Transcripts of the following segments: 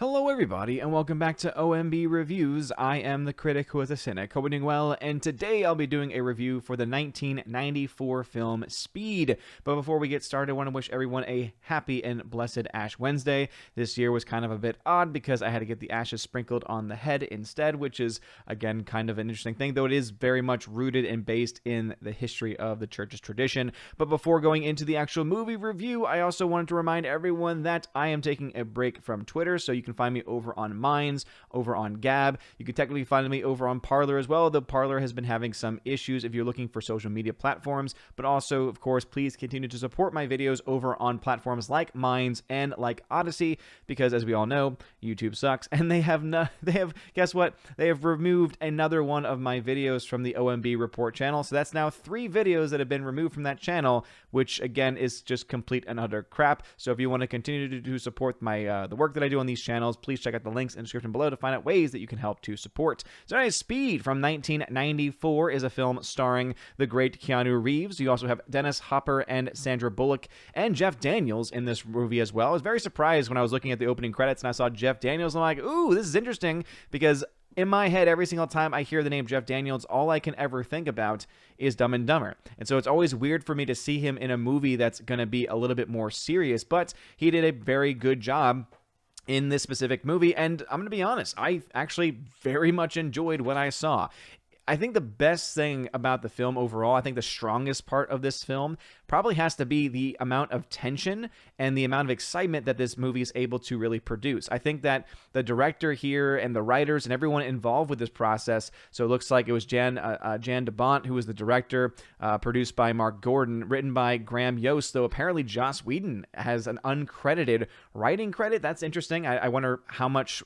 Hello everybody, and welcome back to OMB Reviews. I am the critic who is a cynic. Hope you're doing well, and today I'll be doing a review for the 1994 film Speed. But before we get started, I want to wish everyone a happy and blessed Ash Wednesday. This year was kind of a bit odd because I had to get the ashes sprinkled on the head instead, which is, again, kind of an interesting thing, though it is very much rooted and based in the history of the church's tradition. But before going into the actual movie review, I also wanted to remind everyone that I am taking a break from Twitter, so you can find me over on Minds, over on Gab. You can technically find me over on Parler as well, though Parler has been having some issues if you're looking for social media platforms. But also, of course, please continue to support my videos over on platforms like Minds and like Odyssey, because as we all know, YouTube sucks, and guess what? They have removed another one of my videos from the OMB Report channel, so that's now 3 videos that have been removed from that channel, which again is just complete and utter crap. So if you want to continue to support my the work that I do on these channels, please check out the links in the description below to find out ways that you can help to support. So anyways, Speed from 1994 is a film starring the great Keanu Reeves. You also have Dennis Hopper and Sandra Bullock and Jeff Daniels in this movie as well. I was very surprised when I was looking at the opening credits and I saw Jeff Daniels, and I'm like, ooh, this is interesting, because in my head, every single time I hear the name Jeff Daniels, all I can ever think about is Dumb and Dumber. And so it's always weird for me to see him in a movie that's going to be a little bit more serious, but he did a very good job in this specific movie, and I'm going to be honest, I actually very much enjoyed what I saw. I think the best thing about the film overall, I think the strongest part of this film probably has to be the amount of tension and the amount of excitement that this movie is able to really produce. I think that the director here and the writers and everyone involved with this process, so it looks like it was Jan DeBont, who was the director, produced by Mark Gordon, written by Graham Yost, though apparently Joss Whedon has an uncredited writing credit. That's interesting. I wonder how much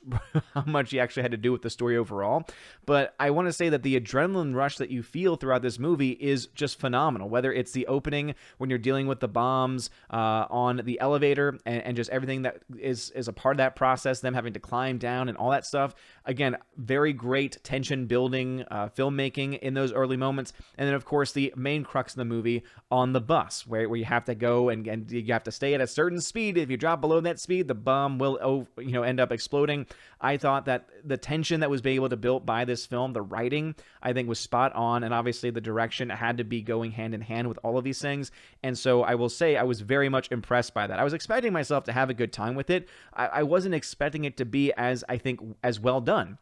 he actually had to do with the story overall. But I want to say that the adrenaline rush that you feel throughout this movie is just phenomenal, whether it's the opening when you're dealing with the bombs on the elevator and just everything that is a part of that process, them having to climb down and all that stuff. Again, very great tension building filmmaking in those early moments. And then, of course, the main crux of the movie on the bus, where you have to go and you have to stay at a certain speed. If you drop below that speed, the bomb will end up exploding. I thought that the tension that was being able to build by this film, the writing, I think was spot on, and obviously the direction had to be going hand in hand with all of these things. And so I will say I was very much impressed by that. I was expecting myself to have a good time with it. I wasn't expecting it to be as well done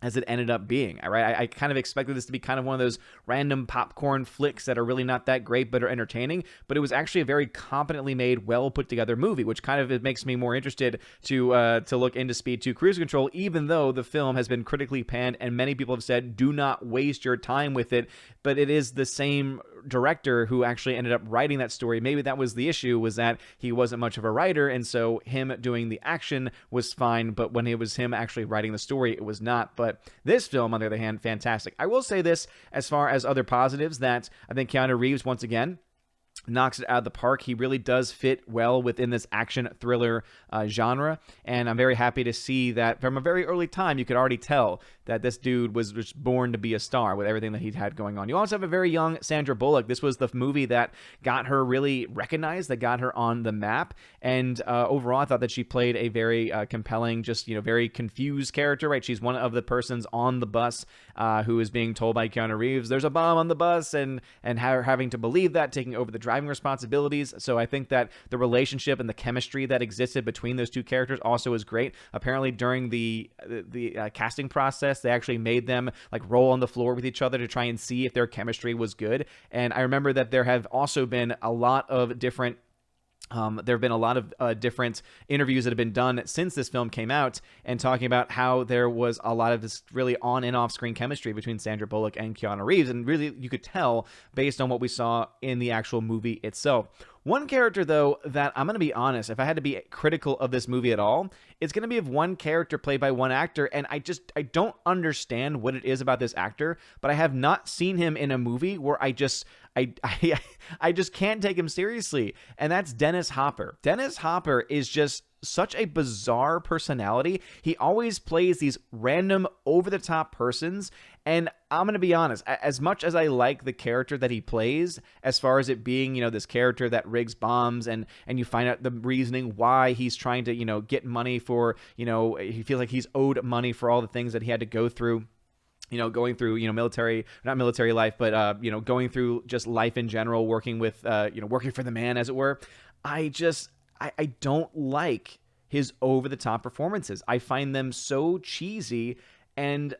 as it ended up being. Right? I kind of expected this to be kind of one of those random popcorn flicks that are really not that great but are entertaining, but it was actually a very competently made, well put together movie, which kind of it makes me more interested to look into Speed 2 Cruise Control, even though the film has been critically panned and many people have said do not waste your time with it. But it is the same director who actually ended up writing that story. Maybe that was the issue, was that he wasn't much of a writer, and so him doing the action was fine, but when it was him actually writing the story, it was not. But this film, on the other hand, fantastic. I will say this as far as other positives, that I think Keanu Reeves, once again, knocks it out of the park. He really does fit well within this action thriller genre, and I'm very happy to see that from a very early time you could already tell that this dude was just born to be a star with everything that he'd had going on. You also have a very young Sandra Bullock. This was the movie that got her really recognized, that got her on the map, and overall I thought that she played a very compelling, just very confused character. Right, she's one of the persons on the bus who is being told by Keanu Reeves there's a bomb on the bus, and her having to believe that, taking over the driving responsibilities. So I think that the relationship and the chemistry that existed between those two characters also is great. Apparently during the casting process, they actually made them like roll on the floor with each other to try and see if their chemistry was good. And I remember that there have also been a lot of different different interviews that have been done since this film came out, and talking about how there was a lot of this really on and off screen chemistry between Sandra Bullock and Keanu Reeves, and really you could tell based on what we saw in the actual movie itself. One character, though, that I'm going to be honest, if I had to be critical of this movie at all, it's going to be of one character played by one actor, and I don't understand what it is about this actor, but I have not seen him in a movie where I just can't take him seriously, and that's Dennis Hopper. Dennis Hopper is just such a bizarre personality. He always plays these random over-the-top persons, And I'm going to be honest, as much as I like the character that he plays, as far as it being, this character that rigs bombs and you find out the reasoning why he's trying to, get money for, he feels like he's owed money for all the things that he had to go through. Going through, not military life, but, going through just life in general, working with, working for the man, as it were. I don't like his over-the-top performances. I find them so cheesy, and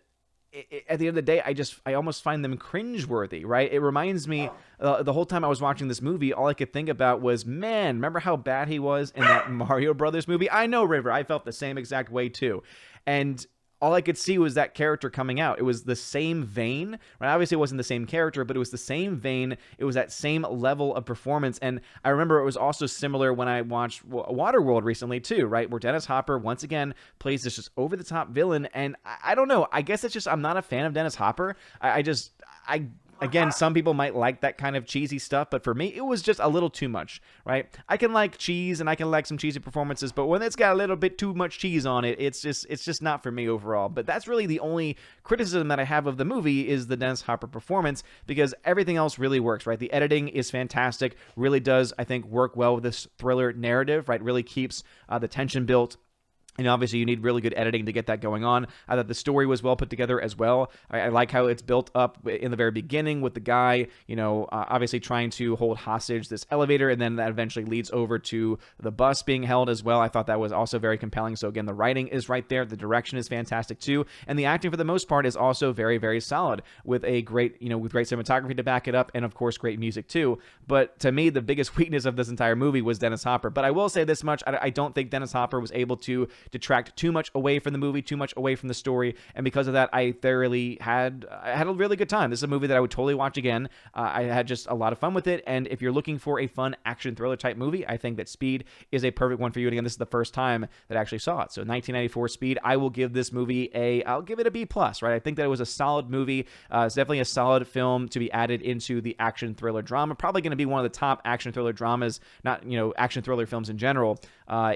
at the end of the day, I almost find them cringeworthy, right? It reminds me, the whole time I was watching this movie, all I could think about was, man, remember how bad he was in that Mario Brothers movie? I know, River, I felt the same exact way too. And all I could see was that character coming out. It was the same vein, right? Obviously, it wasn't the same character, but it was the same vein. It was that same level of performance. And I remember it was also similar when I watched Waterworld recently, too, right? Where Dennis Hopper, once again, plays this just over-the-top villain. And I don't know. I guess it's just I'm not a fan of Dennis Hopper. Again, some people might like that kind of cheesy stuff, but for me, it was just a little too much, right? I can like cheese and I can like some cheesy performances, but when it's got a little bit too much cheese on it, it's just not for me overall. But that's really the only criticism that I have of the movie is the Dennis Hopper performance, because everything else really works, right? The editing is fantastic, really does, I think, work well with this thriller narrative, right? Really keeps the tension built. And obviously, you need really good editing to get that going on. I thought the story was well put together as well. I like how it's built up in the very beginning with the guy, obviously trying to hold hostage this elevator, and then that eventually leads over to the bus being held as well. I thought that was also very compelling. So again, the writing is right there. The direction is fantastic too. And the acting for the most part is also very, very solid with a great, with great cinematography to back it up, and of course, great music too. But to me, the biggest weakness of this entire movie was Dennis Hopper. But I will say this much. I don't think Dennis Hopper was able to detract too much away from the movie, too much away from the story, and because of that, I had a really good time. This is a movie that I would totally watch again. I had just a lot of fun with it, and if you're looking for a fun action thriller type movie, I think that Speed is a perfect one for you. And again, this is the first time that I actually saw it. So 1994 Speed, I will give this movie I'll give it a B+, right? I think that it was a solid movie. It's definitely a solid film to be added into the action thriller drama. Probably going to be one of the top action thriller dramas, not, action thriller films in general,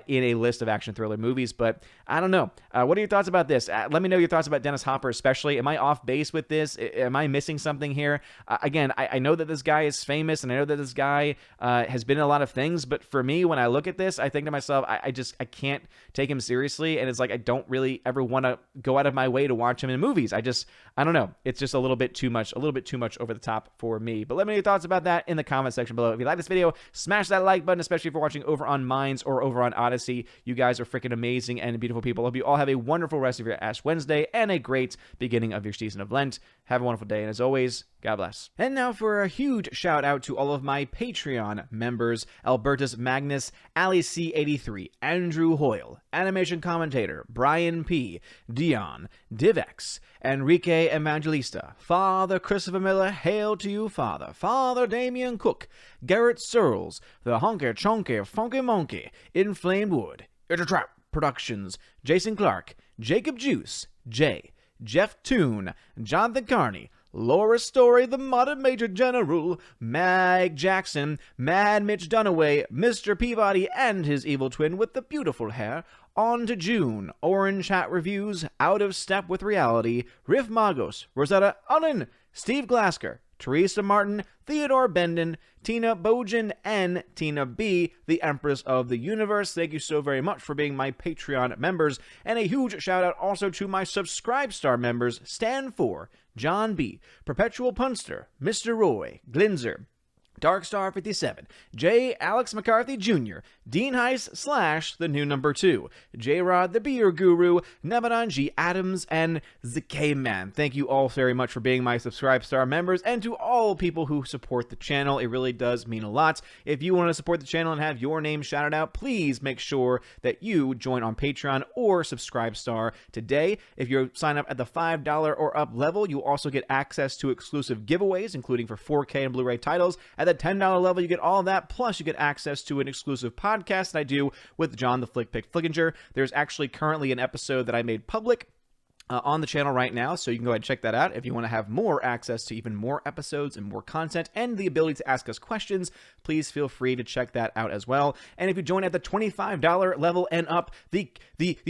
in a list of action thriller movies. But I don't know. What are your thoughts about this? Let me know your thoughts about Dennis Hopper especially. Am I off base with this? Am I missing something here? Again, I know that this guy is famous, and I know that this guy has been in a lot of things, but for me, when I look at this, I think to myself, I can't take him seriously, and it's like I don't really ever want to go out of my way to watch him in movies. I don't know. It's just a little bit too much over the top for me. But let me know your thoughts about that in the comment section below. If you like this video, smash that like button, especially if you're watching over on Minds or over on Odyssey. You guys are freaking amazing and beautiful people. Hope you all have a wonderful rest of your Ash Wednesday and a great beginning of your season of Lent. Have a wonderful day, and as always, God bless. And now for a huge shout out to all of my Patreon members: Albertus Magnus, Ali C83, Andrew Hoyle, Animation Commentator, Brian P, Dion, Divex, Enrique Evangelista, Father Christopher Miller, hail to you, Father, Father Damian Cook, Garrett Searles, The Honky Chonky Funky Monkey, Inflamed Wood, It's a Trap Productions, Jason Clark, Jacob Juice, Jay, Jeff Toon, Jonathan Carney, Laura Story, the Modern Major General, Mag Jackson, Mad Mitch Dunaway, Mr. Peabody and his evil twin with the beautiful hair, On to June, Orange Hat Reviews, Out of Step with Reality, Riff Magos, Rosetta Ullin, Steve Glasker, Teresa Martin, Theodore Benden, Tina Bojan, and Tina B, the Empress of the Universe. Thank you so very much for being my Patreon members. And a huge shout out also to my Subscribe Star members: Stan 4, John B, Perpetual Punster, Mr. Roy, Glinzer, Darkstar 57, J. Alex McCarthy Jr., Dean Heiss / the new number 2, J-Rod the Beer Guru, Nebanon G. Adams, and the K-Man. Thank you all very much for being my Subscribe Star members, and to all people who support the channel. It really does mean a lot. If you want to support the channel and have your name shouted out, please make sure that you join on Patreon or Subscribe Star today. If you sign up at the $5 or up level, you also get access to exclusive giveaways, including for 4K and Blu-ray titles. At the $10 level, you get all of that, plus you get access to an exclusive podcast that I do with John the Flick Pick Flickinger. There's actually currently an episode that I made public on the channel right now, so you can go ahead and check that out. If you want to have more access to even more episodes and more content and the ability to ask us questions, please feel free to check that out as well. And if you join at the $25 level and up, the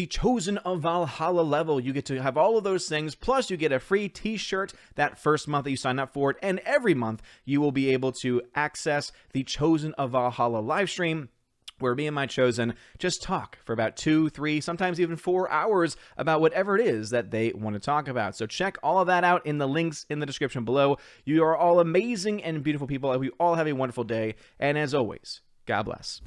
Chosen of Valhalla level, you get to have all of those things, plus you get a free t-shirt that first month that you sign up for it, and every month you will be able to access the Chosen of Valhalla live stream, where me and my chosen just talk for about 2, 3, sometimes even 4 hours about whatever it is that they want to talk about. So check all of that out in the links in the description below. You are all amazing and beautiful people, and we all have a wonderful day. And as always, God bless.